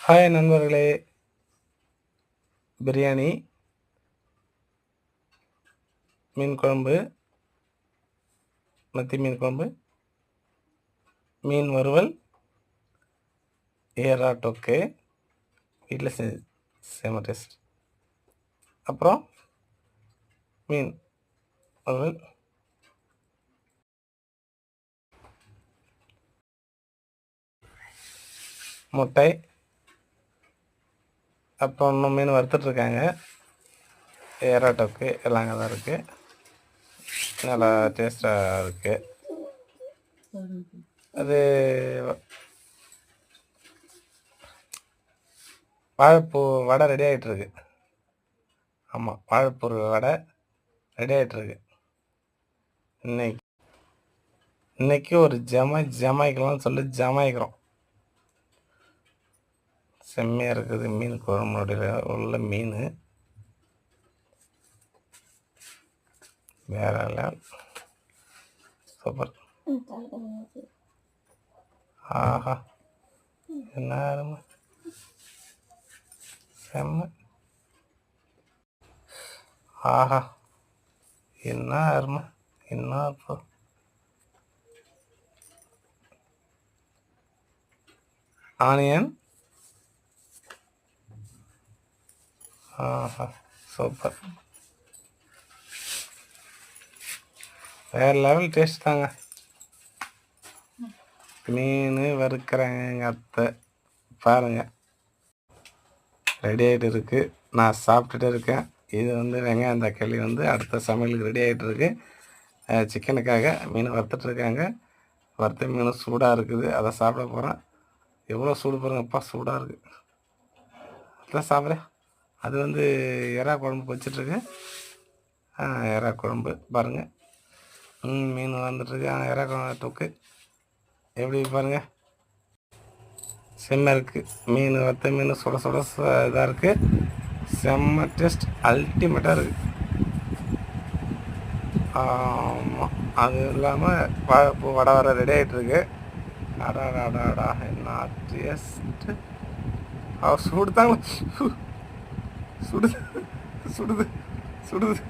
Hi நண்பர்களே! பிரியாணி, மீன் குழம்பு, மத்தி மீன் குழம்பு, மீன் வறுவல், ஏறா தொக்கு வீட்டில் செம டேஸ்ட். அப்புறம் மீன் வறுவல், முட்டை, அப்புறம் இன்னும் மீன் வறுத்துட்ருக்காங்க. ஏறா தொக்கு எல்லாம் அங்கே தான் இருக்குது. நல்லா டேஸ்ட்டாக இருக்குது. அது வாழைப்பூ வடை ரெடி ஆகிட்டுருக்கு. ஆமாம், வாழைப்பூ வடை ரெடி ஆகிட்டுருக்கு. இன்னைக்கு ஒரு ஜமாய்க்கலாம்னு சொல்லி ஜமாய்க்கிறோம். செம்மையாக இருக்குது மீன் குழம்புடைய உள்ள மீன். வேற லெவல், சூப்பர். ஆஹா, என்ன அருமை, செம்ம. ஆஹா, என்ன அருமை, என்ன இப்போ ஆனியன். ஆஹா, சூப்பர், வேறு லெவல் டேஸ்ட் தாங்க. மீன் வறுக்கிறாங்க எங்கள் அத்தை, பாருங்கள். ரெடி ஆகிட்டு இருக்குது, நான் சாப்பிட்டுட்டு இருக்கேன். இது வெங்காயம் தக்காளி அடுத்த சமையலுக்கு ரெடி ஆகிட்டு இருக்கு. சிக்கனுக்காக மீன் வறுத்துட்ருக்காங்க. வறுத்த மீன் சூடாக இருக்குது, அதை சாப்பிட போகிறேன். எவ்வளோ சூடு பாருங்கப்பா, சூடாக இருக்குது. அதான் சாப்பிட்றேன். அது எறா குழம்பு வச்சிட்ருக்கு. எறா குழம்பு பாருங்கள். மீன் வந்துட்டுருக்கு. எறா குழம்பு தொக்கு எப்படி பாருங்கள், செம்ம இருக்குது. மீன் வறுத்த மீன் சுட சுட இதாக இருக்குது. செம்ம டேஸ்ட், அல்டிமேட்டாக இருக்குது. ஆமாம், அது இல்லாமல் வாழைப்பூ வடை வர ரெடி ஆகிட்டுருக்கு. அடாடாடாடா, என்ன டேஸ்ட்டு. சுடு தாங்க, சுடுது சுடுது சுடுது.